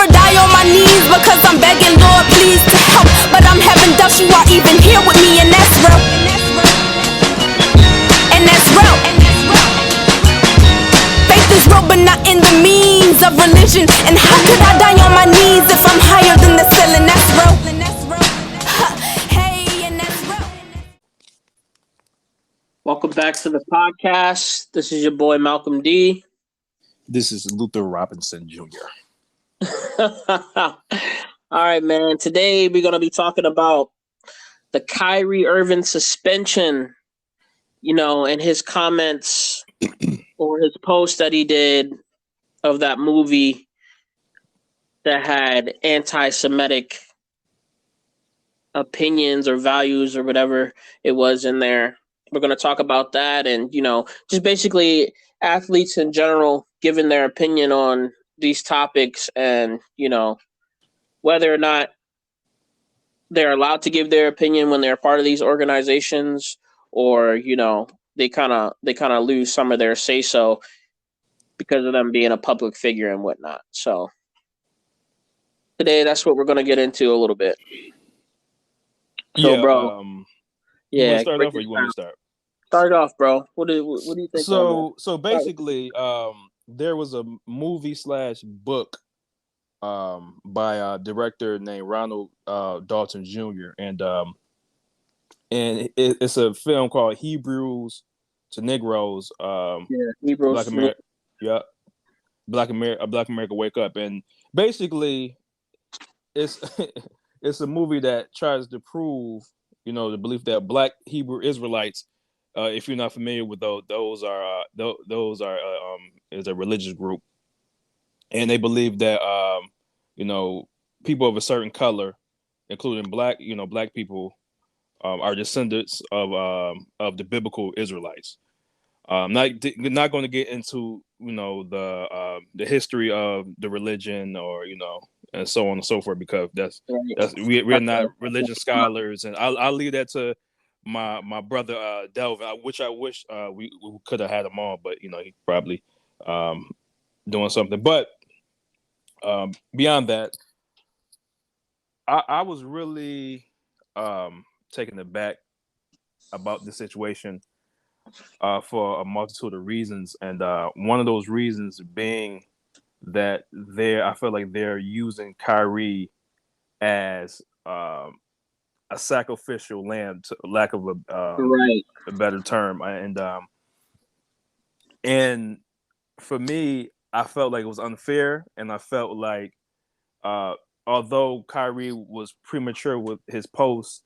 never die on my knees because I'm begging, Lord, please to help. But I'm heaven does you are even here with me, and that's real. And that's real. Faith is real, but not in the means of religion. And how could I die on my knees if I'm higher than the ceiling? That's real. Hey, and that's real. Welcome back to the podcast. This is your boy Malcolm D. This is Luther Robinson Jr. All right, man. Today we're going to be talking about the Kyrie Irving suspension, and his comments or his post that he did of that movie that had anti-Semitic opinions or values or whatever it was in there. We're going to talk about that and, just basically athletes in general giving their opinion on these topics and, whether or not they're allowed to give their opinion when they're part of these organizations or, they kind of lose some of their say-so because of them being a public figure and whatnot. So today, that's what we're going to get into a little bit. So, bro, you want to start off or you want me to start? Start off, bro. What do you think? So basically, there was a movie / book by a director named Ronald Dalton Jr. and it's a film called Hebrews to Negroes. Hebrews. Black America Wake Up, and basically, it's it's a movie that tries to prove, the belief that Black Hebrew Israelites. If you're not familiar with those are is a religious group, and they believe that people of a certain color, including black people, are descendants of the biblical Israelites. Not going to get into the history of the religion or and so on and so forth, because we're not religious scholars, and I'll leave that to my brother Delvin, which I wish we could have had him on, but he probably doing something. But beyond that, I was really taken aback about the situation for a multitude of reasons, and one of those reasons being that I feel like they're using Kyrie as a sacrificial lamb, to lack of a better term, and for me, I felt like it was unfair, and I felt like although Kyrie was premature with his post,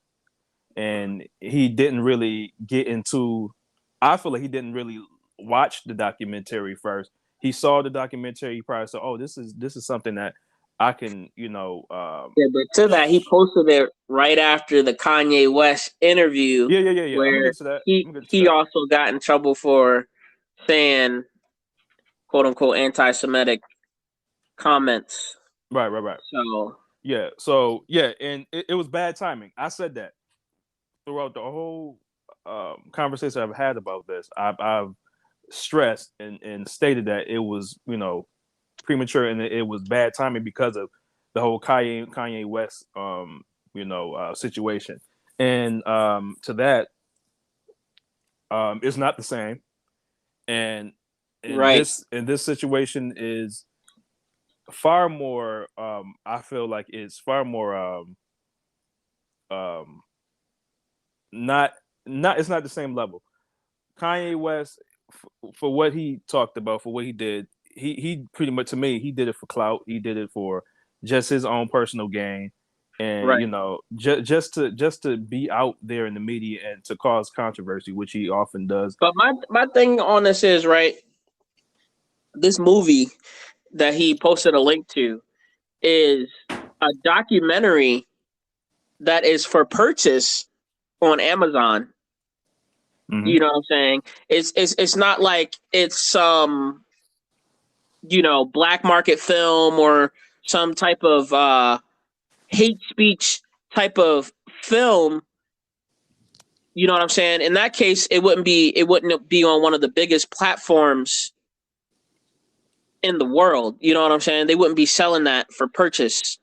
and he didn't really get into, I feel like he didn't really watch the documentary first. He saw the documentary, he probably said, "Oh, this is something that I can, but to that, he posted it right after the Kanye West interview. Yeah. Where he also got in trouble for saying, "quote unquote" anti-Semitic comments. Right. So yeah, and it was bad timing. I said that throughout the whole conversation I've had about this. I've stressed and stated that it was premature, and it was bad timing because of the whole Kanye West situation, and to that it's not the same, and this situation is far more I feel like it's far more not it's not the same level. Kanye West, for what he talked about, for what he did, he pretty much, to me, he did it for clout. He did it for just his own personal gain, and just to be out there in the media and to cause controversy, which he often does. But my thing on this is, right, this movie that he posted a link to is a documentary that is for purchase on Amazon. Mm-hmm. You know what I'm saying? It's not like it's some black market film or some type of hate speech type of film. You know what I'm saying? In that case, it wouldn't be on one of the biggest platforms in the world. You know what I'm saying? They wouldn't be selling that for purchase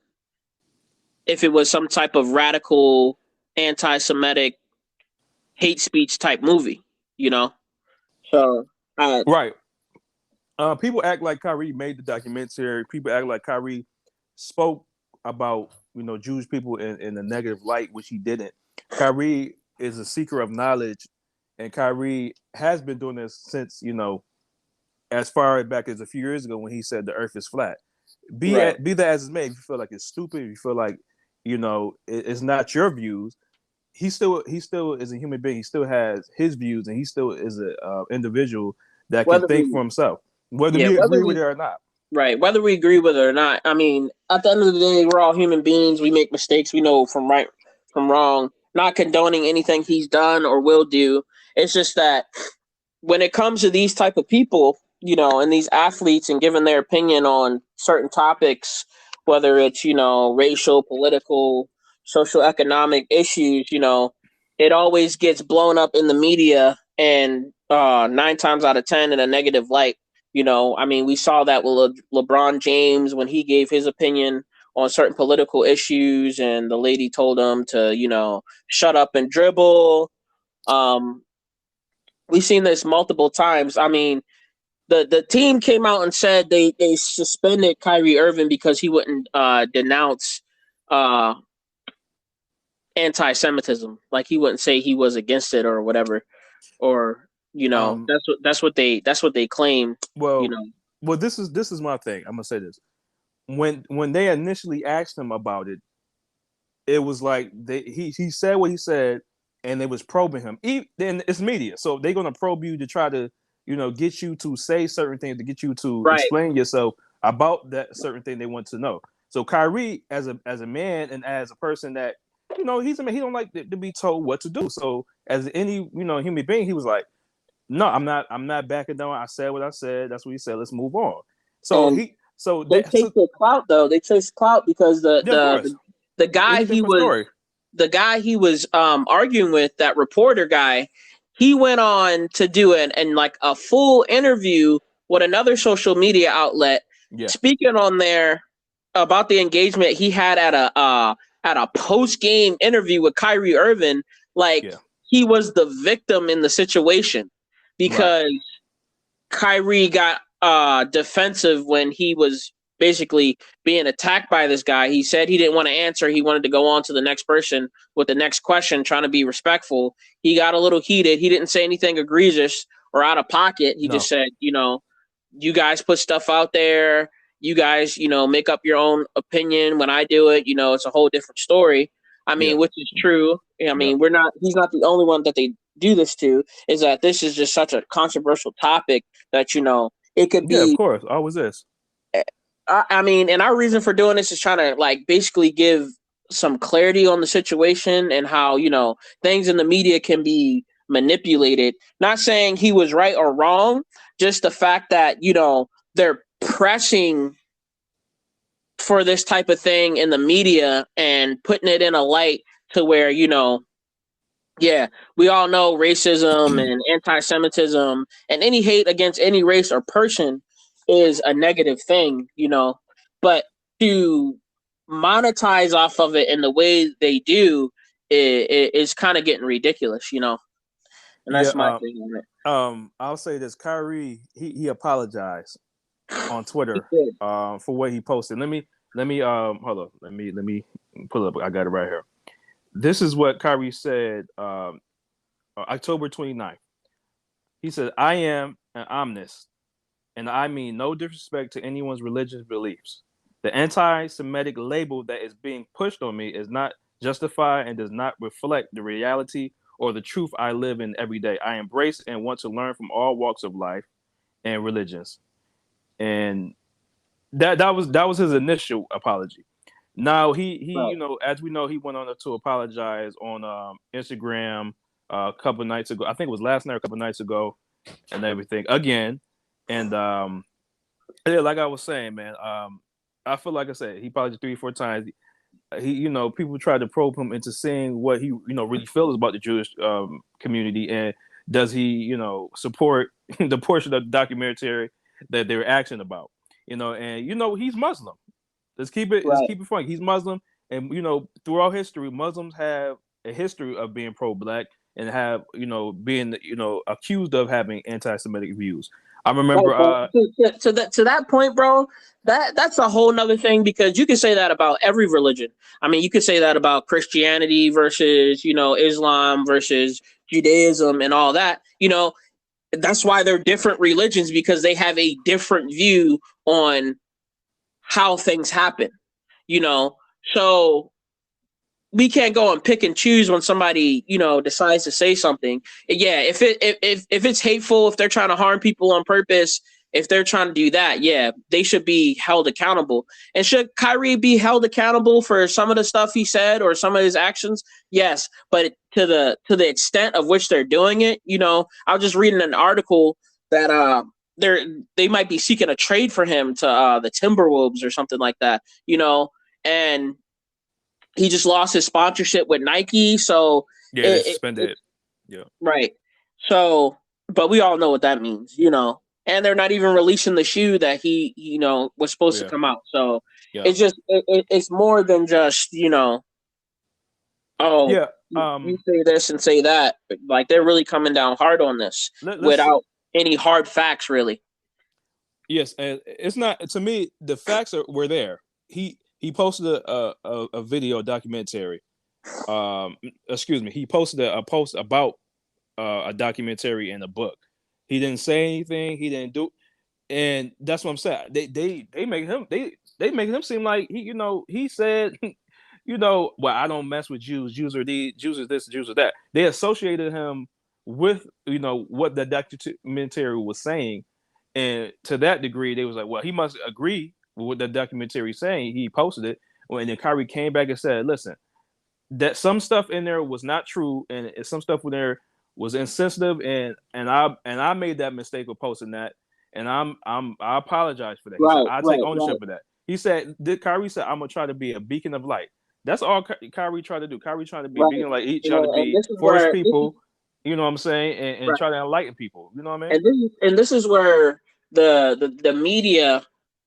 if it was some type of radical anti-Semitic hate speech type movie. You know, so Right. People act like Kyrie made the documentary. People act like Kyrie spoke about Jewish people in a negative light, which he didn't. Kyrie is a seeker of knowledge, and Kyrie has been doing this since as far back as a few years ago when he said the Earth is flat. Be right. that as it may, if you feel like it's stupid, if you feel like it's not your views, he still is a human being. He still has his views, and he still is a individual that can Whether think we for himself, whether yeah, we whether agree with we it or not. right, whether we agree with it or not. I mean, at the end of the day, we're all human beings. We make mistakes. We know from right from wrong. Not condoning anything he's done or will do. It's just that when it comes to these type of people, and these athletes and giving their opinion on certain topics, whether it's racial, political, social, economic issues, it always gets blown up in the media and 9 times out of 10 in a negative light. I mean, we saw that with LeBron James when he gave his opinion on certain political issues, and the lady told him to, shut up and dribble. Um, we've seen this multiple times. I mean, the team came out and said they suspended Kyrie Irving because he wouldn't denounce uh, anti-Semitism. Like he wouldn't say he was against it or whatever. Or Um, that's what they claim. You well, know, this is my thing. I'm gonna say this. When they initially asked him about it, it was like he said what he said, and they was probing him. Then it's media, so they're gonna probe you to try to get you to say certain things, to get you to right? explain yourself about that certain thing they want to know. So Kyrie, as a man and as a person that he's a man, he don't like to be told what to do. So as any human being, he was like, no, I'm not backing down. I said what I said. That's what he said. Let's move on. So And he so they that chase so the clout though. They chase clout because the yeah, of the course, the, the it's guy a he different was story. the guy he was arguing with, that reporter guy, he went on to do it and like a full interview with another social media outlet, Yeah, speaking on there about the engagement he had at a post game interview with Kyrie Irving. Like yeah, he was the victim in the situation right. because Kyrie got defensive when he was basically being attacked by this guy. He said he didn't want to answer. He wanted to go on to the next person with the next question, trying to be respectful. He got a little heated. He didn't say anything egregious or out of pocket. He just No, said, you guys put stuff out there. You guys, make up your own opinion. When I do it, it's a whole different story. I yeah, mean, which is true. I yeah, mean, he's not the only one that they do this to. Is that this is just such a controversial topic that, it could yeah. Of be. course, always is. I mean, and our reason for doing this is trying to like basically give some clarity on the situation and how, things in the media can be manipulated. Not saying he was right or wrong, just the fact that, they're pressing for this type of thing in the media and putting it in a light to where, yeah, we all know racism and anti-Semitism and any hate against any race or person is a negative thing, but to monetize off of it in the way they do is kind of getting ridiculous, and Yeah. that's my thing on it. I'll say this: Kyrie, he apologized on He Twitter did. for what he posted. Let me hold on. Let me pull up. I got it right here. This is what Kyrie said October 29th. He said, "I am an omnist, and I mean no disrespect to anyone's religious beliefs. The anti-Semitic label that is being pushed on me is not justified and does not reflect the reality or the truth I live in every day. I embrace and want to learn from all walks of life and religions." And that was his initial apology. Now he Right. as we know, he went on to apologize on Instagram a couple nights ago. I think it was last night or a couple nights ago, and everything again. And yeah, like I was saying, man, I feel like I said he apologized 3 or 4 times. He, people tried to probe him into seeing what he, really feels about the Jewish community, and does he, support the portion of the documentary that they were asking about. and he's Muslim. Let's keep it Right. funny. He's Muslim, and throughout history, Muslims have a history of being pro-black and have being accused of having anti-Semitic views. I remember to that point, bro. That's a whole nother thing, because you can say that about every religion. I mean, you could say that about Christianity versus Islam versus Judaism and all that. That's why they're different religions, because they have a different view on how things happen. So we can't go and pick and choose when somebody decides to say something. Yeah, if it's hateful, if they're trying to harm people on purpose, if they're trying to do that, yeah, they should be held accountable. And should Kyrie be held accountable for some of the stuff he said or some of his actions? Yes, but to the extent of which they're doing it, I was just reading an article that they might be seeking a trade for him to the Timberwolves or something like that, and he just lost his sponsorship with Nike, so they suspended. Yeah, right. So, but we all know what that means, and they're not even releasing the shoe that he was supposed to come out. So it's just it's more than just you say this and say that. Like, they're really coming down hard on this without any hard facts, really. Yes, and it's not, to me, the facts were there. He posted a video documentary. He posted a post about a documentary and a book. He didn't say anything. He didn't do, and that's what I'm saying. They make him seem like he said, well, I don't mess with Jews. Jews are these. Jews are this. Jews are that. They associated him with what the documentary was saying, and to that degree, they was like, well, he must agree with what the documentary is saying. He posted it, and then Kyrie came back and said, listen, that some stuff in there was not true, and some stuff in there was insensitive, and I made that mistake of posting that, and I apologize for that. He said, I take ownership of that. He said, Kyrie said, I'm gonna try to be a beacon of light. That's all Kyrie tried to do. Kyrie trying to be a beacon of light. He tried to be for his people. You know what I'm saying, and try to enlighten people. You know what I mean? And this is where the media,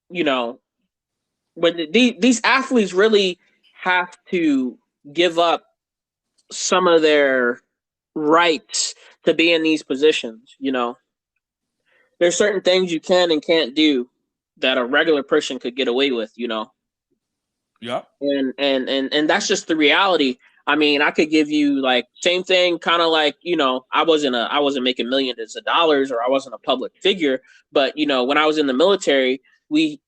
when these athletes really have to give up some of their rights to be in these positions. There's certain things you can and can't do that a regular person could get away with. Yeah. And that's just the reality. I mean, I could give you like same thing, kind of like, I wasn't making millions of dollars, or I wasn't a public figure, but when I was in the military, we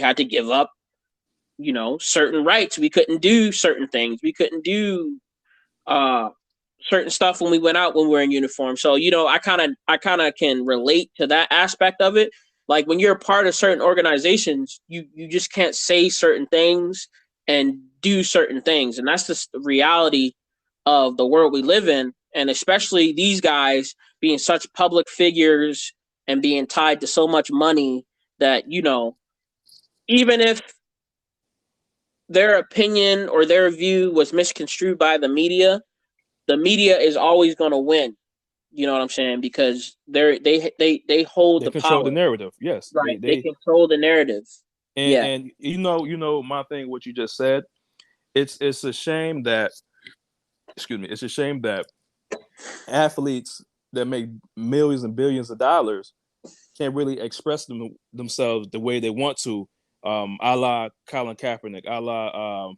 had to give up, certain rights. We couldn't do certain things. We couldn't do certain stuff when we went out, when we were in uniform. So, I kind of can relate to that aspect of it. Like, when you're a part of certain organizations, you just can't say certain things and do certain things. And that's just the reality of the world we live in. And especially these guys being such public figures and being tied to so much money that, even if their opinion or their view was misconstrued by the media is always going to win. You know what I'm saying? Because they hold the control power. The narrative. Yes, right. They control the narrative. And my thing, what you just said, it's a shame that, it's a shame that athletes that make millions and billions of dollars can't really express themselves the way they want to, a la Colin Kaepernick, a la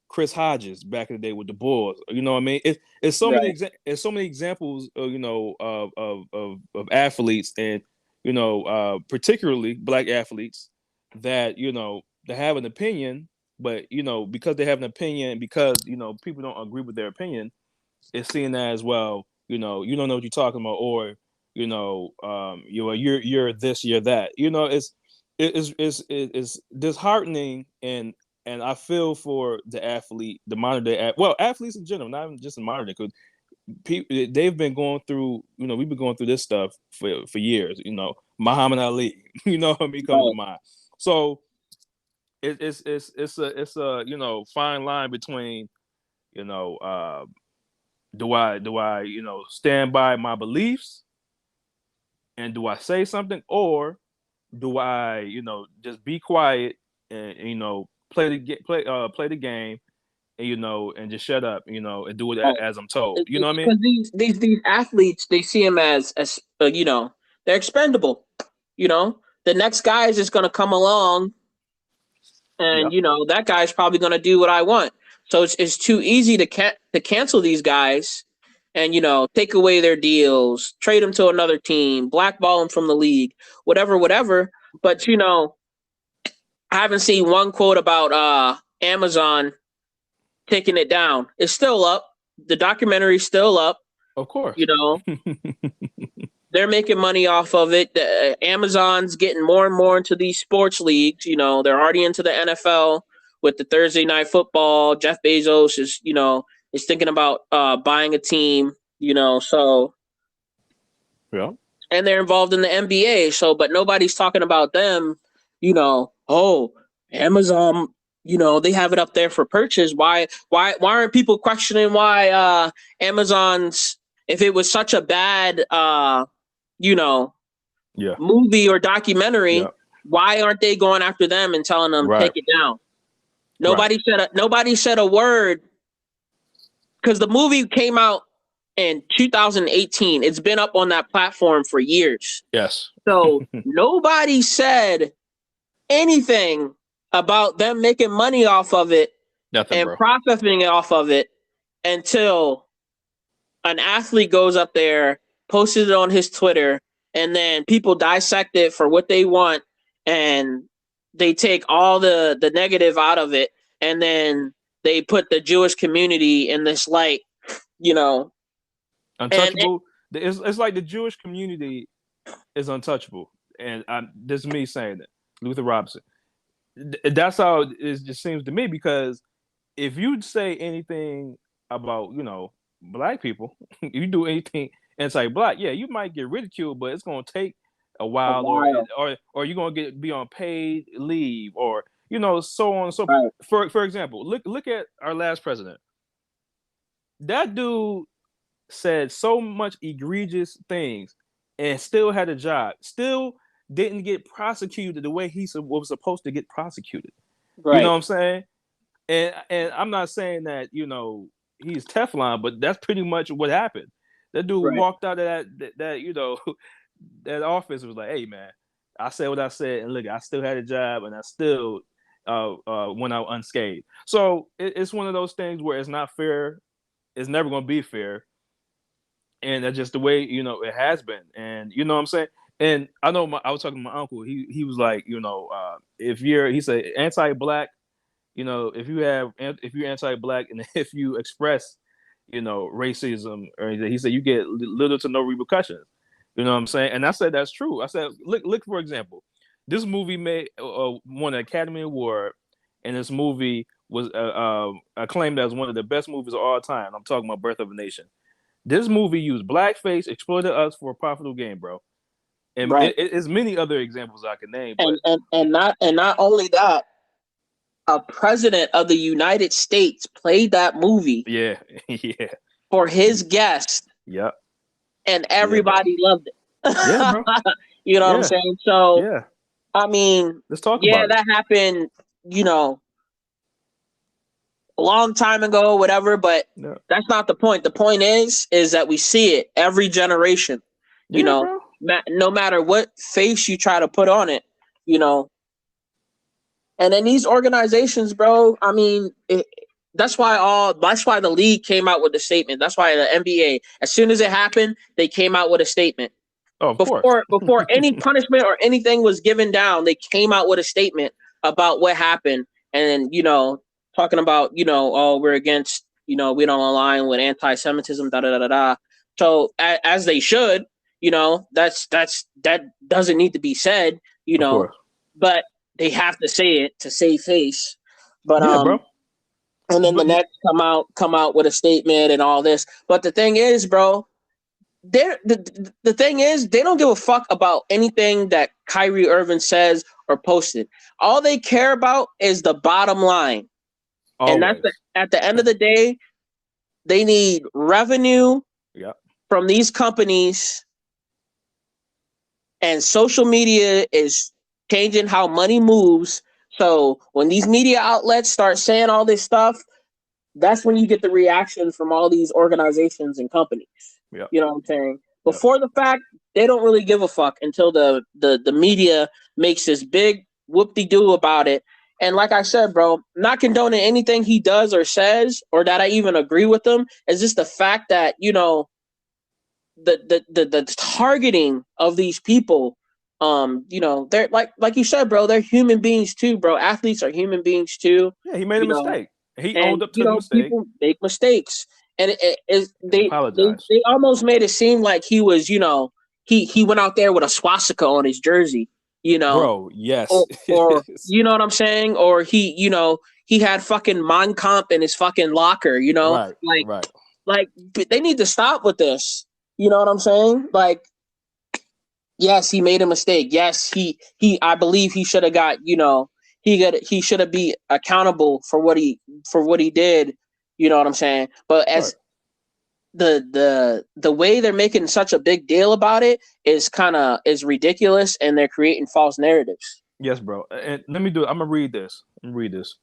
Chris Hodges back in the day with the Bulls. You know what I mean? It's so many examples, of athletes, and particularly black athletes that they have an opinion, but because they have an opinion, because people don't agree with their opinion, it's seen as, well, you don't know what you're talking about, or you're this, you're that. It's disheartening, and I feel for the athlete, the modern day, athletes in general, not even just in modern day, because they've been going through, we've been going through this stuff for years. Muhammad Ali, what I mean, comes to mind. So it's a fine line between, do I stand by my beliefs, and do I say something, or do I, just be quiet and play the game, and and just shut up, and do it as I'm told. You know what I mean? Because these athletes, they see them as they're expendable. The next guy is just going to come along, and Yeah. that guy's probably going to do what I want. So it's too easy to cancel these guys, and take away their deals, trade them to another team, blackball them from the league, whatever. But I haven't seen one quote about Amazon taking it down. It's still up. The documentary's still up. Of course. They're making money off of it. Amazon's getting more and more into these sports leagues. They're already into the NFL with the Thursday Night Football. Jeff Bezos is thinking about buying a team. So Yeah. And they're involved in the NBA. So, but nobody's talking about them. Oh, Amazon. They have it up there for purchase. Why aren't people questioning why Amazon's, if it was such a bad movie or documentary, why aren't they going after them and telling them take it down? Nobody said a word, because the movie came out in 2018. It's been up on that platform for years. Yes. So nobody said anything about them making money off of it processing it off of it until an athlete goes up there, posted it on his Twitter, and then people dissect it for what they want, and they take all the negative out of it, and then they put the Jewish community in this light, untouchable. It's like the Jewish community is untouchable, and this is me saying it. Luther Robinson. That's how it just seems to me, because if you say anything about black people, you do anything anti-black, you might get ridiculed, but it's going to take a while, or you're going to be on paid leave, or so on and so forth. For example, look at our last president. That dude said so much egregious things and still had a job, still didn't get prosecuted the way he was supposed to get prosecuted. Right. You know what I'm saying? And I'm not saying that he's Teflon, but that's pretty much what happened. That dude walked out of that that office, was like, "Hey man, I said what I said, and look, I still had a job, and I still went out unscathed." So it's one of those things where it's not fair. It's never going to be fair, and that's just the way it has been. And you know what I'm saying. And I know I was talking to my uncle. He was like, if he said anti-black, if you're anti-black, and if you express, racism or anything, he said you get little to no repercussions. You know what I'm saying? And I said that's true. I said, look for example, this movie won an Academy Award, and this movie was acclaimed as one of the best movies of all time. I'm talking about Birth of a Nation. This movie used blackface, exploited us for a profitable gain, bro. And it's many other examples I can name. But... And not only that, a president of the United States played that movie. Yeah. For his guest. Yep. And everybody loved it. Yeah, bro. You know what I'm saying? So I mean, let's talk about that happened, a long time ago, whatever, but that's not the point. The point is that we see it every generation. Bro. No matter what face you try to put on it, and then these organizations, bro, I mean, that's why the league came out with the statement. That's why the NBA, as soon as it happened, they came out with a statement. Oh, before any punishment or anything was given down, they came out with a statement about what happened. And, talking about, we're against, we don't align with anti-Semitism, da-da-da-da-da. So as they should, that doesn't need to be said, but they have to say it to save face. But bro. And then the Nets come out with a statement and all this. But the thing is, bro, the thing is, they don't give a fuck about anything that Kyrie Irving says or posted. All they care about is the bottom line. Always. And that's at the end of the day, they need revenue from these companies. And social media is changing how money moves. So when these media outlets start saying all this stuff, that's when you get the reactions from all these organizations and companies. Yeah. You know what I'm saying? Before the fact, they don't really give a fuck until the media makes this big whoop-de-doo about it. And like I said, bro, not condoning anything he does or says, or that I even agree with him. It's just the fact that, you know, the targeting of these people, you know, they're like you said, bro, they're human beings too, bro. Athletes are human beings too. Yeah, he made a You know, mistake. He and owned up you to the know, mistake people make mistakes, and and apologized. they almost made it seem like he was, you know, he went out there with a swastika on his jersey, you know, Bro, yes. or you know what I'm saying, or he, you know, he had fucking Mein Kampf in his fucking locker, you know, Right, right. like they need to stop with this. You know what I'm saying? Like, yes, he made a mistake. Yes, I believe he should have got, you know, he should have be accountable for what he did. You know what I'm saying? But Right. as the way they're making such a big deal about it is ridiculous, and they're creating false narratives. Yes, bro. And let me do it. I'm gonna read this. This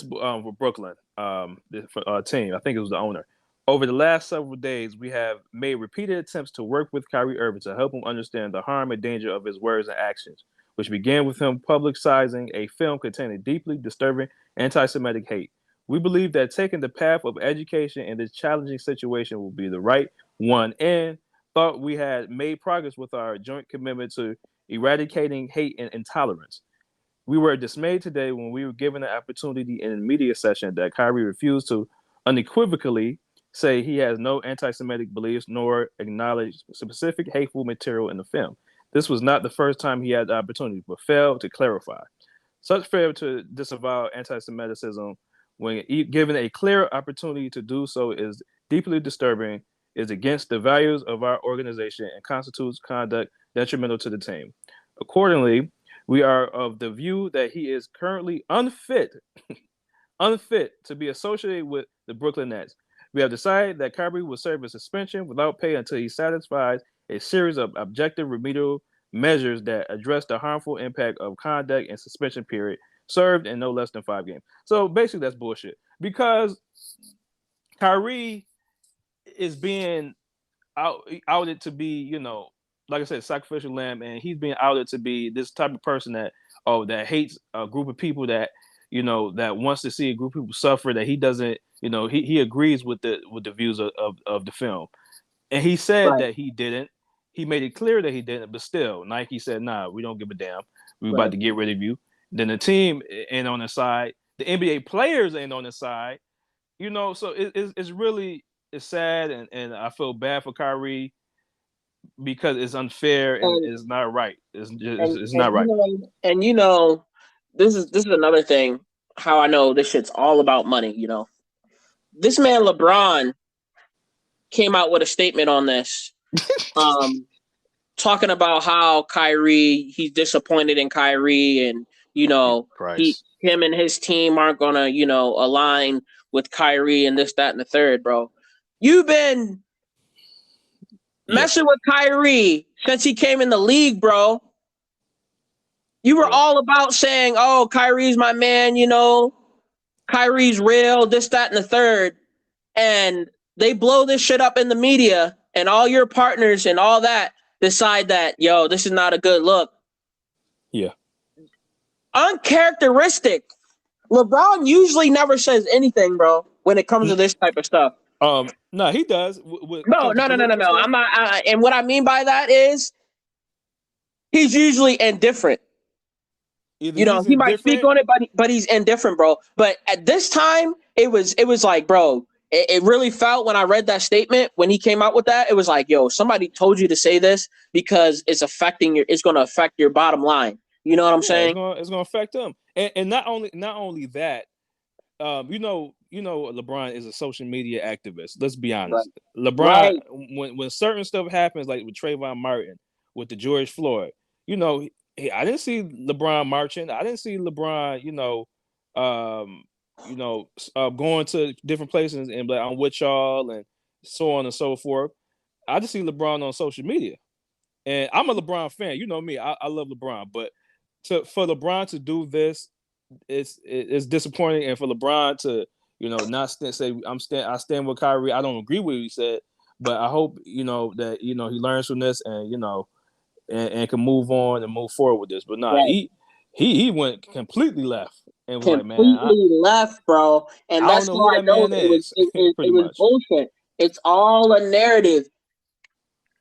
for Brooklyn, team. I think it was the owner. Over the last several days, we have made repeated attempts to work with Kyrie Irving to help him understand the harm and danger of his words and actions, which began with him publicizing a film containing deeply disturbing anti-Semitic hate. We believe that taking the path of education in this challenging situation will be the right one, and thought we had made progress with our joint commitment to eradicating hate and intolerance. We were dismayed today when we were given the opportunity in a media session that Kyrie refused to unequivocally say he has no anti-Semitic beliefs nor acknowledge specific hateful material in the film. This was not the first time he had the opportunity, but failed to clarify. Such failure to disavow anti-Semitism when given a clear opportunity to do so is deeply disturbing, is against the values of our organization, and constitutes conduct detrimental to the team. Accordingly, we are of the view that he is currently unfit to be associated with the Brooklyn Nets. We have decided that Kyrie will serve a suspension without pay until he satisfies a series of objective remedial measures that address the harmful impact of conduct and suspension period served in no less than 5 games. So basically, that's bullshit because Kyrie is being outed to be, you know, like I said, sacrificial lamb, and he's being outed to be this type of person that hates a group of people, that, you know, that wants to see a group of people suffer, that he doesn't, you know, he agrees with the views of the film. And he said Right. that he didn't. He made it clear that he didn't, but still, Nike said, nah, we don't give a damn. We're about to get rid of you. Then the team ain't on the side. The NBA players ain't on the side. You know, so it's really, it's sad, and I feel bad for Kyrie because it's unfair and And it's not right. It's and not right. you know, this is another thing. How I know this shit's all about money. You know, this man LeBron came out with a statement on this, talking about how he's disappointed in Kyrie, and you know, Price. him and his team aren't gonna, you know, align with Kyrie and this, that, and the third, bro. You've been messing with Kyrie since he came in the league, bro. You were all about saying, "Oh, Kyrie's my man," you know, Kyrie's real, this, that, and the third, and they blow this shit up in the media, and all your partners and all that decide that, yo, this is not a good look. Yeah. Uncharacteristic. LeBron usually never says anything, bro, when it comes to this type of stuff. No, he does. No. I'm not. And what I mean by that is he's usually indifferent. Either you know, he might speak on it, but he's indifferent, bro. But at this time, it was like, bro, it really felt when I read that statement, when he came out with that, it was like, yo, somebody told you to say this because it's going to affect your bottom line. You know what I'm saying? It's going to affect them. And not only that, you know, LeBron is a social media activist. Let's be honest. Right. LeBron, when certain stuff happens, like with Trayvon Martin, with the George Floyd, you know, I didn't see LeBron marching. I didn't see LeBron, going to different places and like, I'm with y'all and so on and so forth. I just see LeBron on social media. And I'm a LeBron fan. You know me. I love LeBron. But for LeBron to do this, it's disappointing. And for LeBron to, not say I stand with Kyrie. I don't agree with what he said, but I hope that he learns from this and and can move on and move forward with this. But Right. he went completely left and was Completely like, man, left, bro. And I that's don't know why who I that know man it was is. it Pretty was much. bullshit. It's all a narrative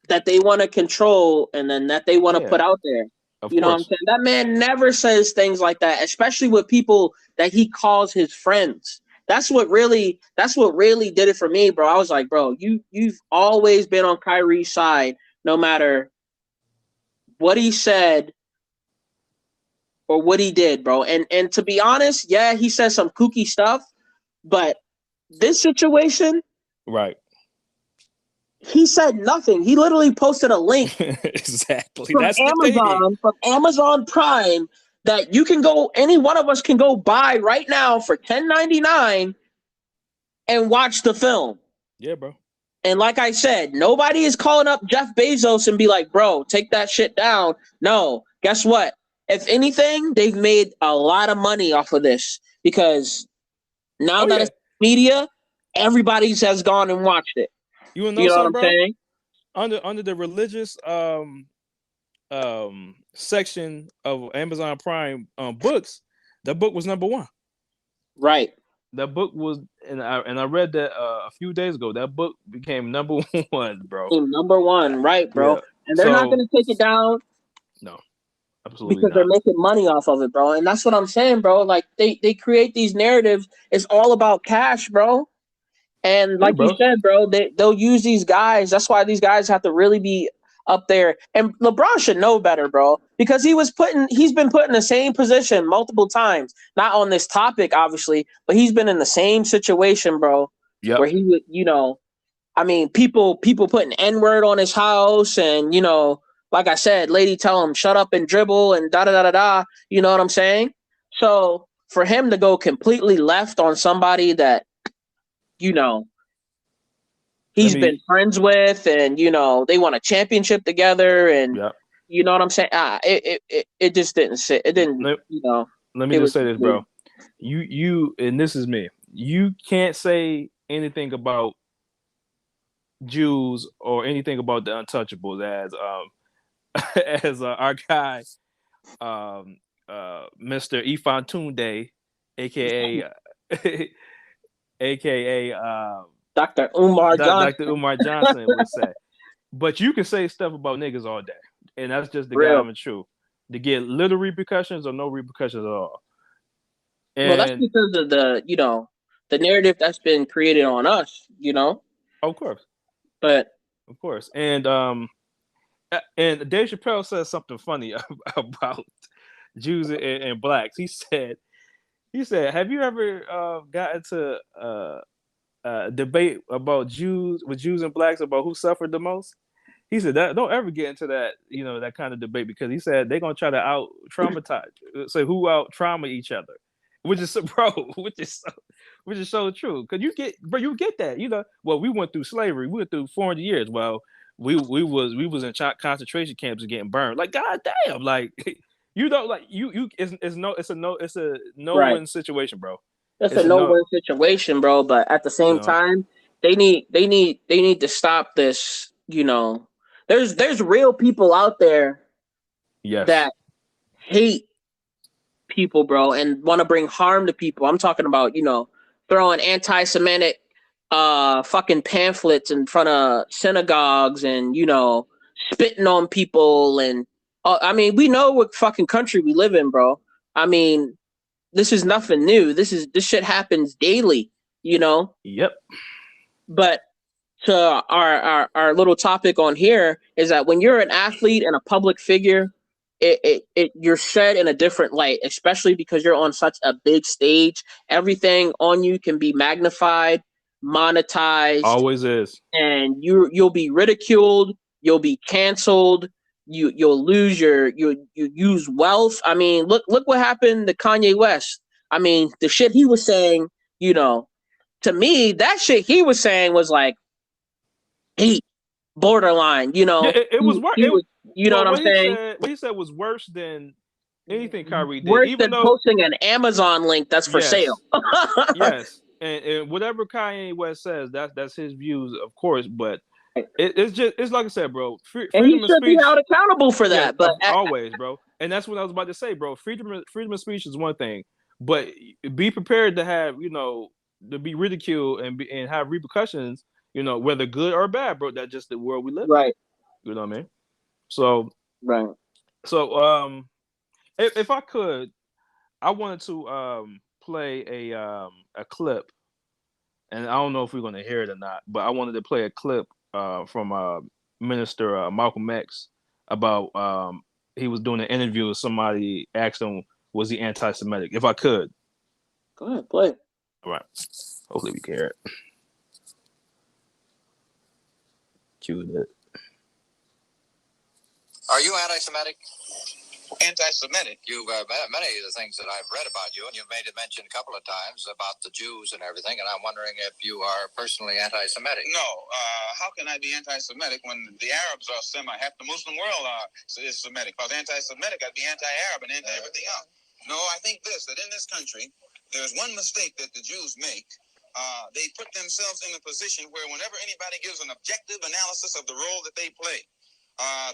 that they want to control and then that they want to put out there. Of You know what I'm course. saying? That man never says things like that, especially with people that he calls his friends. That's what really did it for me, bro. I was like, bro, you've always been on Kyrie's side, no matter what he said or what he did, bro. And to be honest, yeah, he said some kooky stuff, but this situation, Right. he said nothing. He literally posted a link exactly. from That's the thing. Amazon Prime that you can go, any one of us can go buy right now for $10.99 and watch the film. Yeah, bro. And like I said, nobody is calling up Jeff Bezos and be like, bro, take that shit down. No, guess what? If anything, they've made a lot of money off of this because now that it's media, everybody has gone and watched it. You know what I'm bro? saying? Under the religious section of Amazon Prime books, that book was number 1. Right. That book was, and I read that a few days ago. That book became number 1, bro. Number 1, right, bro? Yeah. And they're not going to take it down. No, absolutely because not. they're making money off of it, bro. And that's what I'm saying, bro. Like they create these narratives. It's all about cash, bro. And like you said, bro, they'll use these guys. That's why these guys have to really be up there. And LeBron should know better, bro, because he's been put in the same position multiple times. Not on this topic, obviously, but he's been in the same situation, bro. Yep. Where he would, I mean, people putting N-word on his house, and like I said, lady tell him shut up and dribble and da da da da da. You know what I'm saying? So for him to go completely left on somebody that he's been friends with, and they won a championship together, and you know what I'm saying? It just didn't sit. It didn't. Let me just say this, bro. You and this is me. You can't say anything about Jews or anything about the untouchables as our guy, Mr. Ifan Tunde, aka Dr. Umar Johnson. Dr. Umar Johnson would say. But you can say stuff about niggas all day, and that's just the government truth. To get little repercussions or no repercussions at all. And well, that's because of the narrative that's been created on us. Of course. But of course, and Dave Chappelle said something funny about Jews and blacks. He said, "Have you ever gotten to debate about Jews and blacks about who suffered the most?" He said that don't ever get into that that kind of debate, because he said they're gonna try to out traumatize, say who out trauma each other, which is so true. Because you get that, well, we went through slavery, we went through 400 years. Well, we was in concentration camps and getting burned. Like, god damn, like it's a no-win situation, bro. It's a no-win situation, bro. But at the same time, they need to stop this. There's real people out there that hate people, bro, and want to bring harm to people. I'm talking about, throwing anti-Semitic fucking pamphlets in front of synagogues and, spitting on people. And I mean, we know what fucking country we live in, bro. I mean, this is nothing new. This shit happens daily, Yep. But to our little topic on here is that when you're an athlete and a public figure, you're shed in a different light, especially because you're on such a big stage. Everything on you can be magnified, monetized. Always is. And you'll be ridiculed, you'll be canceled, you'll lose you use wealth. I mean, look what happened to Kanye West. I mean, the shit he was saying, to me, that shit he was saying was like hate, borderline, it was worse. You know what I'm saying? What he said was worse than anything Kyrie did. Worse Even than though, posting an Amazon link that's for sale. Yes, and whatever Kanye West says, that's his views, of course. But it's like I said, bro. And he Freedom of should be speech, held accountable for yes, that. But always, bro. And that's what I was about to say, bro. Freedom of speech is one thing, but be prepared to have, to be ridiculed and have repercussions, whether good or bad, bro. That's just the world we live in. right. You know what I mean? So Right. So if I could, I wanted to play a clip, and I don't know if we're gonna hear it or not, but I wanted to play a clip from Minister Malcolm X about he was doing an interview with somebody, asked him was he anti-Semitic. If I could. Go ahead, play it. All right. Hopefully we can hear it. Cue it. Are you anti-Semitic? Anti-Semitic. You've many of the things that I've read about you, and you've made a mention a couple of times about the Jews and everything, and I'm wondering if you are personally anti-Semitic. No. How can I be anti-Semitic when the Arabs are half the Muslim world is Semitic? Because anti-Semitic, I'd be anti-Arab and anti-everything else. No, I think that in this country, there's one mistake that the Jews make. They put themselves in a position where whenever anybody gives an objective analysis of the role that they play,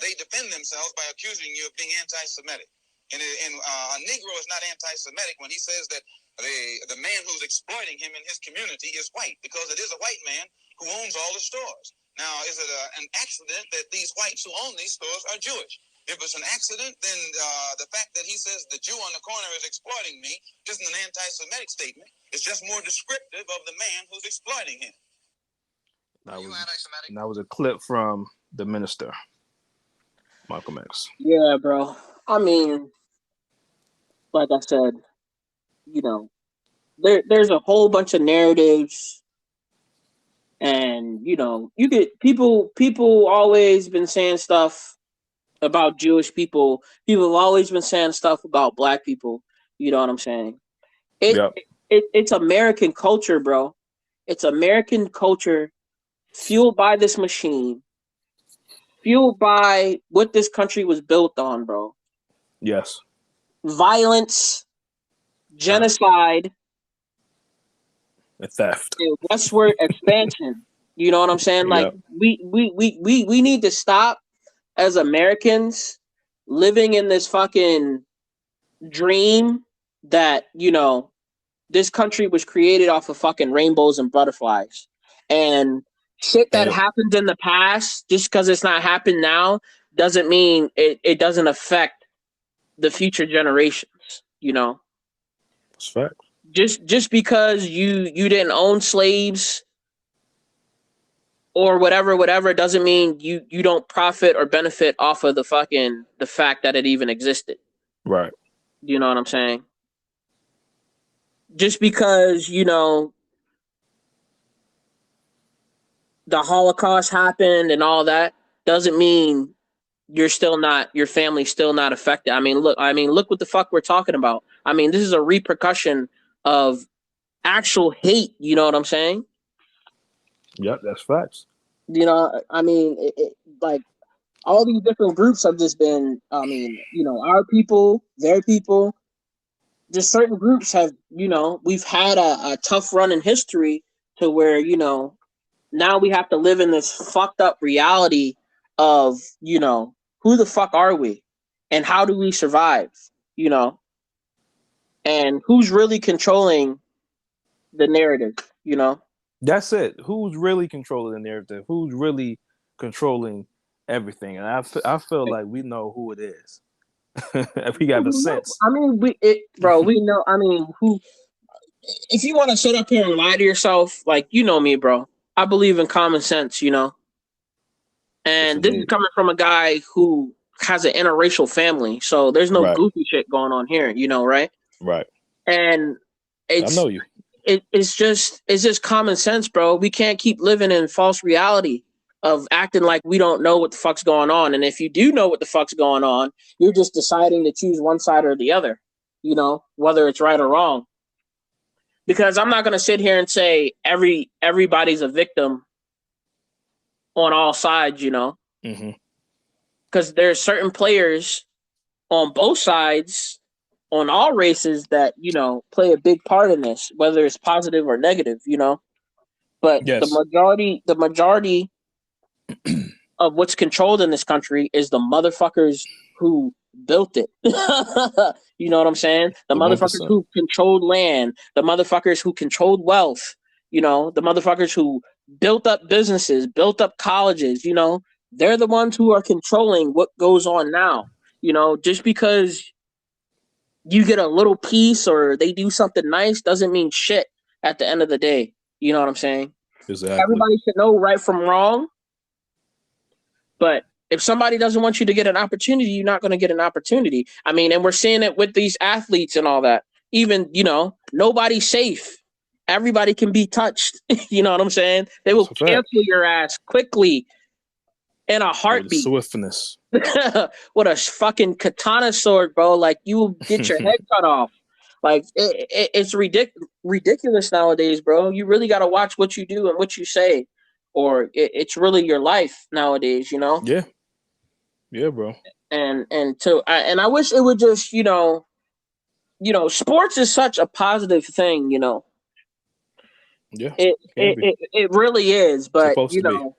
they defend themselves by accusing you of being anti-Semitic. And a Negro is not anti-Semitic when he says that the man who's exploiting him in his community is white, because it is a white man who owns all the stores. Now, is it an accident that these whites who own these stores are Jewish? If it's an accident, then the fact that he says the Jew on the corner is exploiting me isn't an anti-Semitic statement. It's just more descriptive of the man who's exploiting him. Are you anti-Semitic? That was a clip from the minister, Malcolm X. Yeah, bro. I mean, like I said, there's a whole bunch of narratives, and you get people always been saying stuff about Jewish people. People have always been saying stuff about Black people. You know what I'm saying? It's American culture, bro. It's American culture fueled by this machine, fueled by what this country was built on, bro. Yes. Violence, genocide, and theft, and westward expansion. You know what I'm saying? Like we need to stop as Americans living in this fucking dream that, this country was created off of fucking rainbows and butterflies. And shit that happened in the past, just because it's not happened now, doesn't mean it doesn't affect the future generations, That's fact. Just because you didn't own slaves or whatever doesn't mean you don't profit or benefit off of the fact that it even existed. Right. You know what I'm saying? Just because, the Holocaust happened and all that doesn't mean your family's still not affected. Look what the fuck we're talking about. This is a repercussion of actual hate. You know what I'm saying? Yep, that's facts. Like all these different groups have just been, our people, their people, just certain groups have, we've had a tough run in history to where, now we have to live in this fucked up reality of, who the fuck are we and how do we survive, and who's really controlling the narrative, That's it. Who's really controlling the narrative? Who's really controlling everything? And I feel like we know who it is. If we got the sense. We know. Who? If you want to sit up here and lie to yourself, like, me, bro. I believe in common sense, And this is coming from a guy who has an interracial family, so there's no goofy shit going on here, right? Right. And I know you. It's just common sense, bro. We can't keep living in false reality of acting like we don't know what the fuck's going on. And if you do know what the fuck's going on, you're just deciding to choose one side or the other, whether it's right or wrong. Because I'm not going to sit here and say everybody's a victim on all sides, Mm-hmm. because there's certain players on both sides, on all races, that play a big part in this, whether it's positive or negative. But Yes. the majority of what's controlled in this country is the motherfuckers who built it. You know what I'm saying? The motherfuckers 1%. who controlled land, the motherfuckers who controlled wealth, the motherfuckers who built up businesses, built up colleges, they're the ones who are controlling what goes on now. Just because you get a little piece or they do something nice doesn't mean shit at the end of the day. You know what I'm saying? Exactly. Everybody should know right from wrong. But if somebody doesn't want you to get an opportunity, you're not going to get an opportunity. I mean, and we're seeing it with these athletes and all that. Even, nobody's safe. Everybody can be touched. You know what I'm saying? They will That's a fact. cancel your ass quickly in a heartbeat. Swiftness. With a fucking katana sword, bro. Like, you will get your head cut off. Like, it's ridiculous nowadays, bro. You really got to watch what you do and what you say. Or it's really your life nowadays, Yeah, bro. And I wish it would just, sports is such a positive thing, Yeah, it really is. But supposed to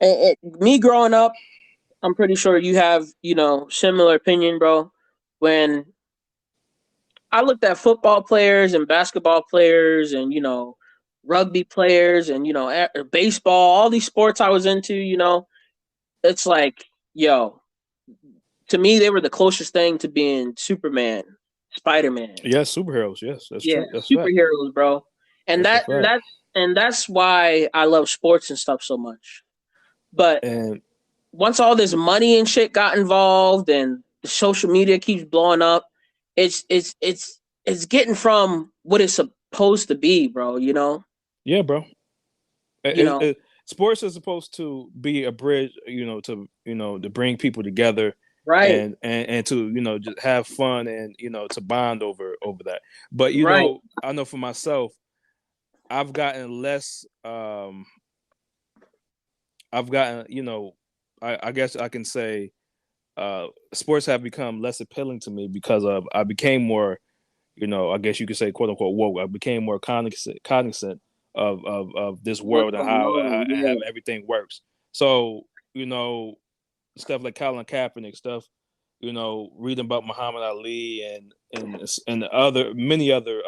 be. Me growing up, I'm pretty sure you have similar opinion, bro. When I looked at football players and basketball players and rugby players and baseball, all these sports I was into, it's like, yo, to me they were the closest thing to being Superman, Spider-Man. Yes, superheroes. Yes, that's Yeah, true. That's superheroes, fact. bro. And that's why I love sports and stuff so much. But And once all this money and shit got involved and the social media keeps blowing up, it's getting from what it's supposed to be, bro. yeah, bro. You know, Sports is supposed to be a bridge, to bring people together, right? and to just have fun and to bond over that. But Right. I know for myself, I've gotten less. I've gotten, I guess I can say, sports have become less appealing to me because I became more, I guess you could say, quote unquote, woke. I became more cognizant of this world and how everything works. So, stuff like Colin Kaepernick stuff, reading about Muhammad Ali and many other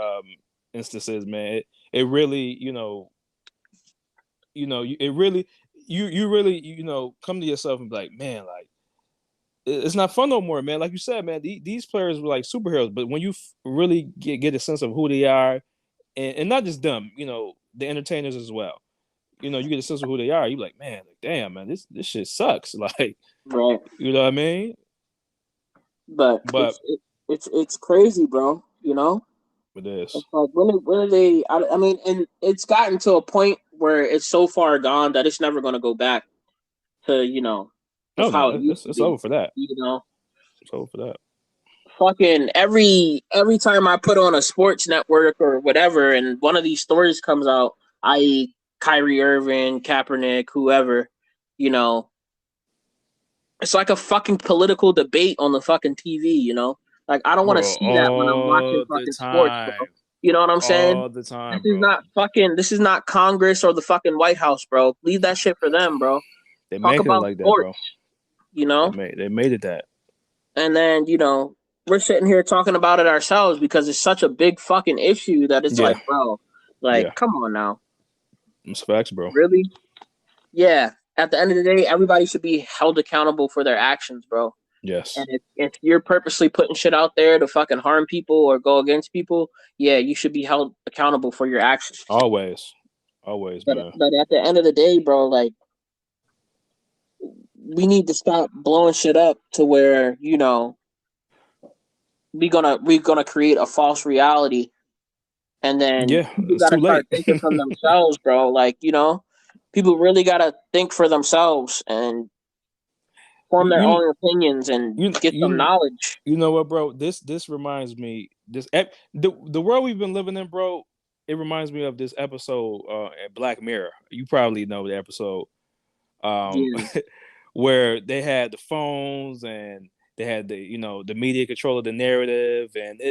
instances, man. It really, it really, you really, come to yourself and be like, man, like, it's not fun no more, man. Like you said, man, these players were like superheroes, but when you really get a sense of who they are, and not just them, the entertainers as well, you get a sense of who they are. You're like, man, like, damn, man, this shit sucks. Like, Right. you know what I mean? But it's crazy, bro. It is. It's like when are they? I mean, and it's gotten to a point where it's so far gone that it's never going to go back to how it used to it's be, over for that. It's over for that. Fucking every time I put on a sports network or whatever, and one of these stories comes out, i.e., Kyrie Irving, Kaepernick, whoever, it's like a fucking political debate on the fucking TV. Like, I don't want to see that when I'm watching fucking sports, bro. You know what I'm saying? All the time, This is not Congress or the fucking White House, bro. Leave that shit for them, bro. They Talk make it about like sports, that, bro. They made it that. And then, we're sitting here talking about it ourselves because it's such a big fucking issue that it's like, bro, like, come on now. It's facts, bro. Really? Yeah. At the end of the day, everybody should be held accountable for their actions, bro. Yes. And if you're purposely putting shit out there to fucking harm people or go against people, yeah, you should be held accountable for your actions. Always, but, man. But at the end of the day, bro, like, we need to stop blowing shit up to where, we're gonna create a false reality, and then people gotta start thinking for themselves, bro. Like, people really gotta think for themselves and form their own opinions and get some knowledge. You know what, bro? This reminds me, the world we've been living in, bro. It reminds me of this episode at Black Mirror. You probably know the episode, where they had the phones and they had the media control of the narrative, and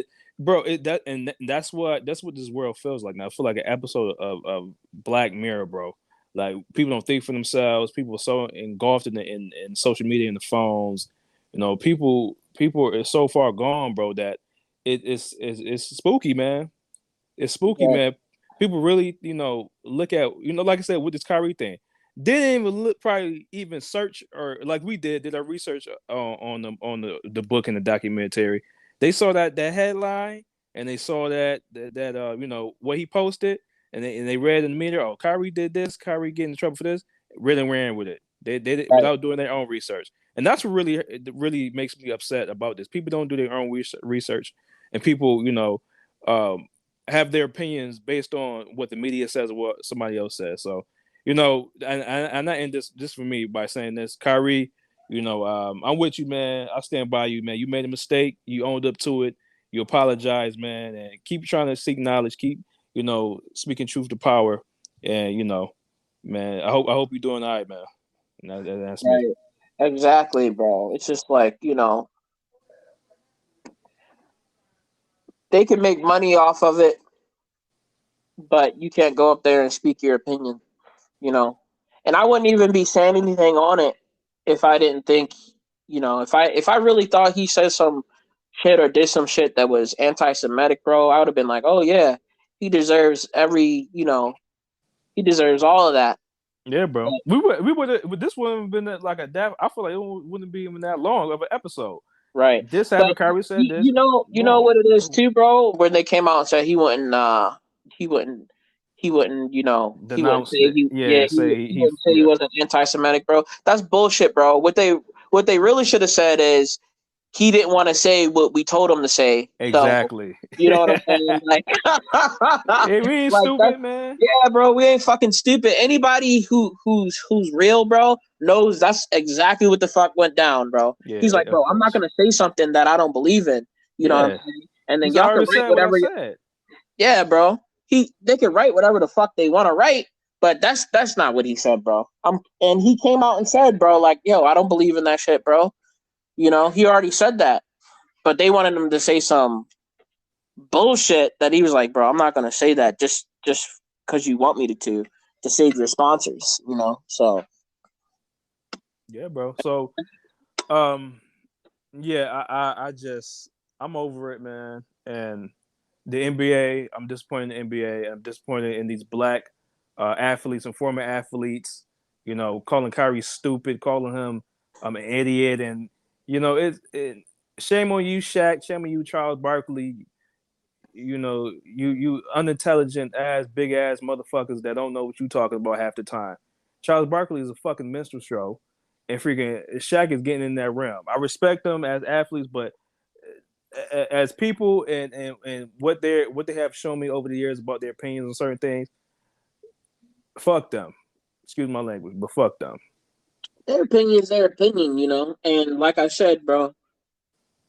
that's what this world feels like now. I feel like an episode of Black Mirror, bro. Like people don't think for themselves. People are so engulfed in social media and the phones. People are so far gone, bro, that it's spooky, man. It's spooky, man. People really, look at, like I said, with this Kyrie thing, didn't even probably even search or like we did our research on the book and the documentary. They saw that headline and they saw that what he posted, and they read in the media, oh, Kyrie did this, Kyrie getting in trouble for this, really ran with it. They did it without doing their own research, and that's what really makes me upset about this. People don't do their own research, and people, have their opinions based on what the media says or what somebody else says. So, and I end this for me by saying this, Kyrie, I'm with you, man. I stand by you, man. You made a mistake. You owned up to it. You apologize, man, and keep trying to seek knowledge. Keep, speaking truth to power. And, man, I hope you're doing all right, man. And that's me. Exactly, bro. It's just like, they can make money off of it, but you can't go up there and speak your opinion, And I wouldn't even be saying anything on it if I didn't think, if I really thought he said some shit or did some shit that was anti-Semitic, bro, I would have been like, oh yeah, he deserves he deserves all of that. Yeah, bro. But we would this wouldn't have been like I feel like it wouldn't be even that long of an episode. Right. This happened, Kyrie said this. You know what it is too, bro? When they came out and said he wouldn't he wouldn't say he wasn't anti-Semitic, bro. That's bullshit, bro. What they really should have said is he didn't want to say what we told him to say. Exactly. So, you know what I'm saying? Like, hey, we ain't stupid, man. Yeah, bro, we ain't fucking stupid. Anybody who's real, bro, knows that's exactly what the fuck went down, bro. Yeah, he's like, bro, I'm not gonna say something that I don't believe in. You know what I'm saying? And then y'all can write whatever. Yeah, bro. They can write whatever the fuck they want to write, but that's not what he said, bro. And he came out and said, bro, like, yo, I don't believe in that shit, bro. He already said that, but they wanted him to say some bullshit that he was like, bro, I'm not gonna say that just because you want me to save your sponsors, So yeah, bro. So, yeah, I'm over it, man. And the NBA, I'm disappointed in the NBA. I'm disappointed in these black athletes and former athletes. Calling Kyrie stupid, calling him an idiot, and shame on you, Shaq. Shame on you, Charles Barkley. You unintelligent ass, big ass motherfuckers that don't know what you talking about half the time. Charles Barkley is a fucking minstrel show, and freaking Shaq is getting in that realm. I respect them as athletes, but as people and what they have shown me over the years about their opinions on certain things, fuck them. Excuse my language, but fuck them. Their opinion is their opinion, And like I said, bro,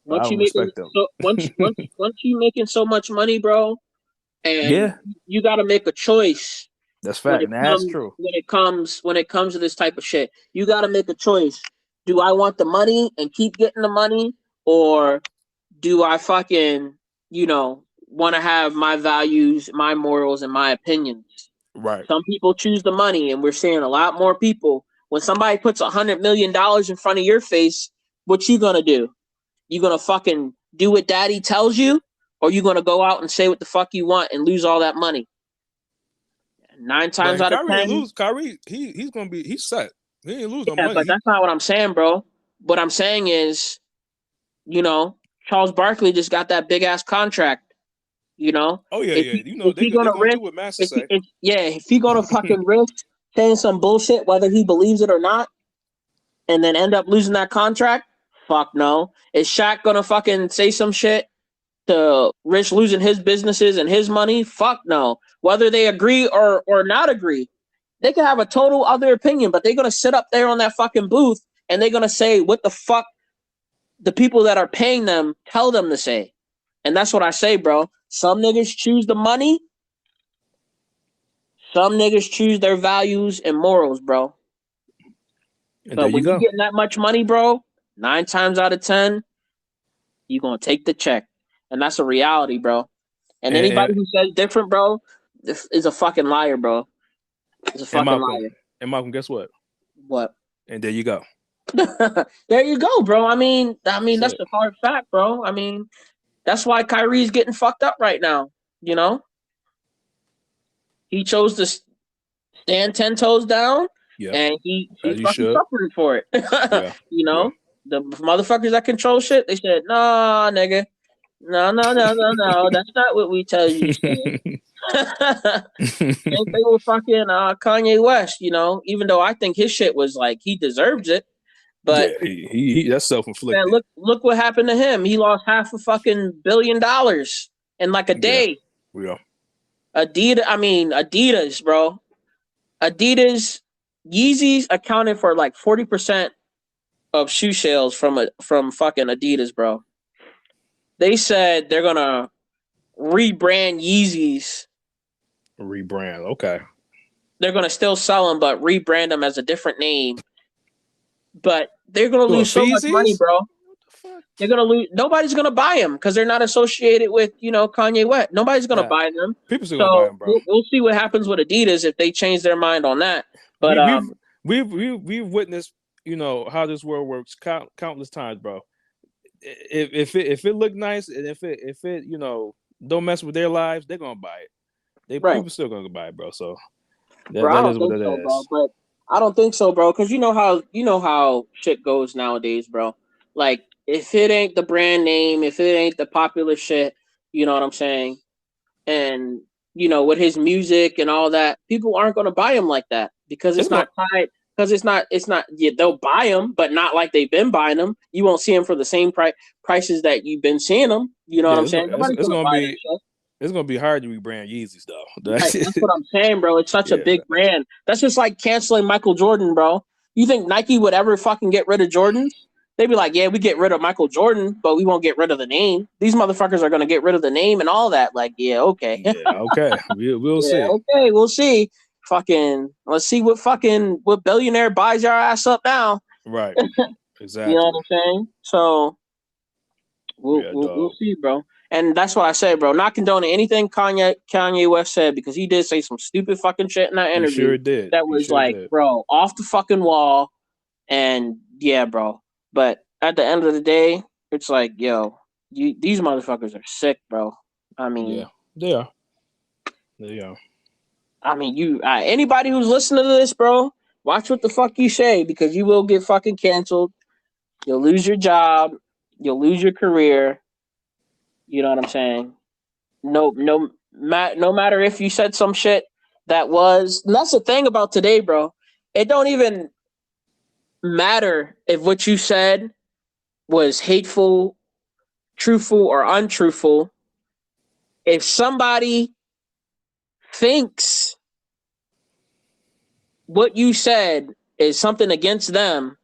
once you making so much money, bro, and you got to make a choice. That's fact. That's true. When it comes to this type of shit, you got to make a choice. Do I want the money and keep getting the money, or do I fucking, want to have my values, my morals, and my opinions? Right. Some people choose the money, and we're seeing a lot more people. When somebody puts $100 million in front of your face, what you gonna do? You gonna fucking do what daddy tells you, or you gonna go out and say what the fuck you want and lose all that money? 9 times out of 10, Kyrie, he's set. He ain't lose no money. But that's not what I'm saying, bro. What I'm saying is, Charles Barkley just got that big ass contract. Oh yeah, yeah. They're gonna do what Master say. If he gonna fucking risk saying some bullshit, whether he believes it or not, and then end up losing that contract, fuck no. Is Shaq gonna fucking say some shit to risk losing his businesses and his money? Fuck no. Whether they agree or not agree, they can have a total other opinion, but they're gonna sit up there on that fucking booth and they're gonna say what the fuck the people that are paying them tell them to say. And that's what I say, bro. Some niggas choose the money. Some niggas choose their values and morals, bro. And But there you when you're go. getting that much money, bro, 9 times out of 10, you're gonna take the check, and that's a reality, bro. And And anybody who says different, bro, is a fucking liar, bro. Is a and fucking Malcolm, liar. guess what? What? And there you go. There you go, bro. I mean, That's that's it. the hard fact, bro. I mean, that's why Kyrie's getting fucked up right now. You know, he chose to stand 10 toes down, Yep. and he's As you fucking should. suffering for it. Yeah. You Yeah. know, the motherfuckers that control shit, they said, "Nah, nigga, no, that's not what we tell you." Same thing with fucking Kanye West. You know, even though I think his shit was like he deserves it, but Yeah, he that's man, self-inflicted. look what happened to him. He lost half a fucking $1 billion in like a Yeah. day. Yeah. Adidas, bro. Adidas, Yeezys accounted for like 40% of shoe sales from fucking Adidas, bro. They said they're gonna rebrand Yeezys. Rebrand. Okay. They're gonna still sell them, but rebrand them as a different name. But they're gonna Doing lose so much money, feezies? bro. What the fuck? They're gonna lose. Nobody's gonna buy them because they're not associated with Kanye West. Nobody's gonna Nah, buy them. people still gonna buy So them, bro. we'll see what happens with Adidas if they change their mind on that. But We've witnessed, how this world works countless times, bro. If it look nice and if it don't mess with their lives, they're gonna buy it. right, People still gonna buy it, bro. So bro, I that don't is what think it so, bro. is. But I don't think so, bro, because you know how shit goes nowadays, bro. Like if it ain't the brand name, if it ain't the popular shit, you know what I'm saying? And with his music and all that, people aren't gonna buy him like that because It's it's gonna not tied. Because it's not. Yeah, they'll buy them, but not like they've been buying them. You won't see them for the same prices that you've been seeing them. You know what yeah, I'm saying? Nobody's it's gonna gonna buy that be shit. it's gonna be hard to rebrand Yeezys though. Right, that's what I'm saying, bro. It's such a Yeah, big brand. That's just like canceling Michael Jordan, bro. You think Nike would ever fucking get rid of Jordans? They'd be like, yeah, we get rid of Michael Jordan, but we won't get rid of the name. These motherfuckers are gonna get rid of the name and all that. Like, yeah, okay. yeah, okay. We'll Yeah, see. okay, we'll see. Let's see what billionaire buys your ass up now. Right. You know Exactly. what I'm saying? So we'll Yeah, we'll, we'll dog. see, bro. And that's what I say, bro. Not condoning anything Kanye West said because he did say some stupid fucking shit in that He interview sure did. that He was sure like, did. bro, off the fucking wall. And yeah, bro. But at the end of the day, it's like, yo, these motherfuckers are sick, bro. I mean, Yeah, they are. They are. Anybody who's listening to this, bro, watch what the fuck you say because you will get fucking canceled. You'll lose your job. You'll lose your career. You know what I'm saying? No matter if you said some shit and that's the thing about today, bro. It don't even matter if what you said was hateful, truthful, or untruthful. If somebody thinks what you said is something against them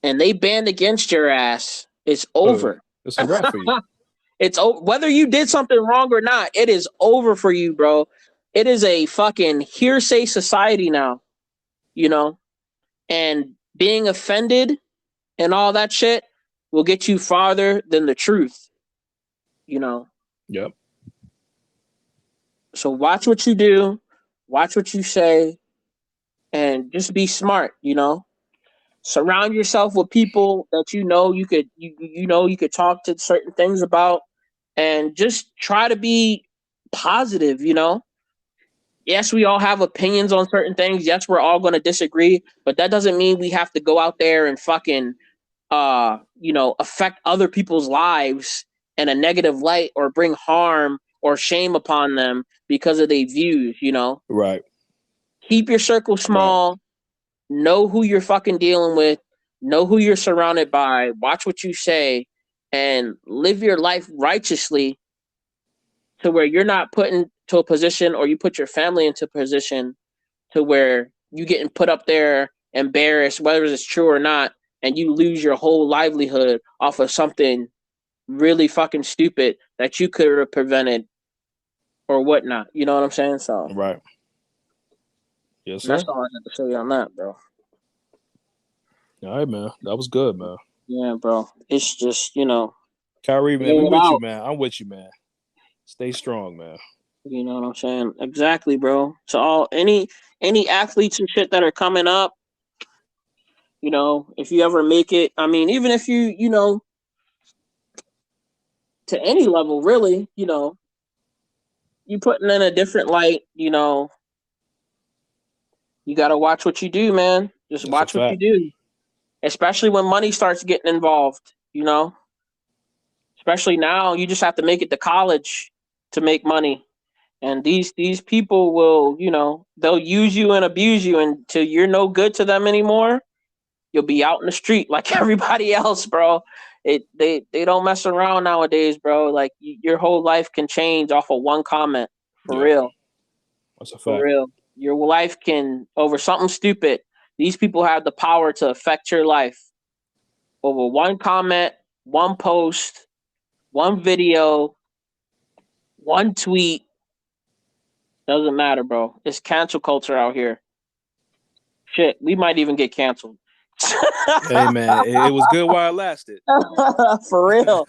and they band against your ass, it's over. It's a wrap for you. It's whether you did something wrong or not, it is over for you, bro. It is a fucking hearsay society now, you know? And being offended and all that shit will get you farther than the truth, you know? Yep. So watch what you do, watch what you say, and just be smart, you know? Surround yourself with people that you could talk to certain things about and just try to be positive, you know? Yes, we all have opinions on certain things. Yes, we're all going to disagree, but that doesn't mean we have to go out there and fucking affect other people's lives in a negative light or bring harm or shame upon them because of their views, you know? Right. Keep your circle Right. small. Know who you're fucking dealing with. Know who you're surrounded by. Watch what you say and live your life righteously to where you're not put into a position or you put your family into a position to where you getting put up there embarrassed, whether it's true or not, and you lose your whole livelihood off of something really fucking stupid that you could have prevented or whatnot. You know what I'm saying? So, Right. Yes, sir. that's all I have to say on that, bro. All right, man. That was good, man. Yeah, bro. It's just, Kyrie, man, we figure it with you, out. man. I'm with you, man. Stay strong, man. You know what I'm saying? Exactly, bro. So all any athletes and shit that are coming up, if you ever make it, I mean, even if you to any level, really, you putting in a different light, you gotta watch what you do, man. Just That's a watch what you fact. do. Especially when money starts getting involved, Especially now, you just have to make it to college to make money. And these people will, they'll use you and abuse you until you're no good to them anymore. You'll be out in the street like everybody else, bro. They don't mess around nowadays, bro. Like your whole life can change off of one comment. For Yeah, real. that's a For fact. real. Your life can over something stupid. These people have the power to affect your life over one comment, one post, one video, one tweet. Doesn't matter, bro. It's cancel culture out here. Shit, we might even get canceled. Hey, man, it was good while it lasted. For real.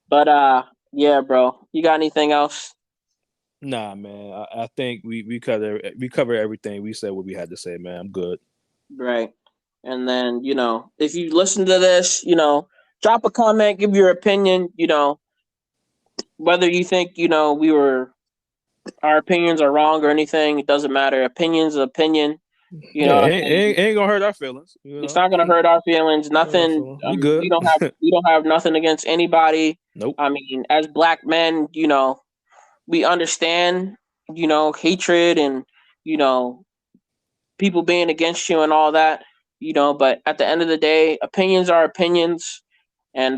But yeah, bro. You got anything else? Nah, man. I think we cover everything. We said what we had to say, man. I'm good. Right. And then, if you listen to this, drop a comment, give your opinion, whether you think, our opinions are wrong or anything, it doesn't matter. Opinion's an opinion. You know Yeah, what I'm it saying? ain't gonna hurt our feelings. It's not gonna hurt our feelings. Nothing. We good. We don't have nothing against anybody. Nope. I mean, as black men, we understand, hatred and people being against you and all that, but at the end of the day, opinions are opinions. And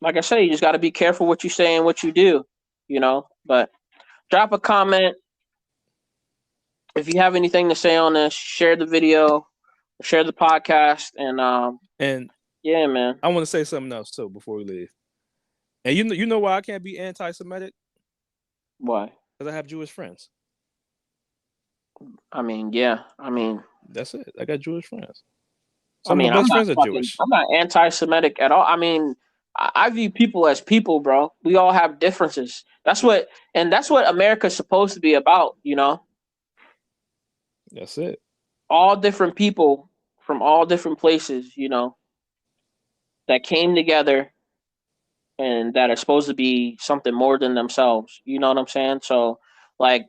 like I say, you just got to be careful what you say and what you do, but drop a comment. If you have anything to say on this, share the video, share the podcast, and yeah, man. I want to say something else too before we leave. And you know why I can't be anti-Semitic? Why? Because I have Jewish friends. I mean, yeah. I mean, that's it. I got Jewish friends. Some of my best friends are Jewish. I'm not anti-Semitic at all. I mean, I view people as people, bro. We all have differences. That's what America's supposed to be about, That's it. All different people from all different places, that came together and that are supposed to be something more than themselves. You know what I'm saying? So, like,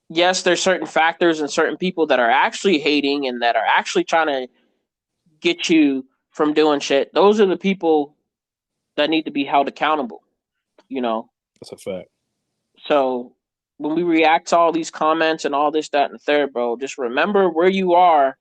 yes, there's certain factors and certain people that are actually hating and that are actually trying to get you from doing shit. Those are the people that need to be held accountable, That's a fact. So when we react to all these comments and all this, that, and the third, bro, just remember where you are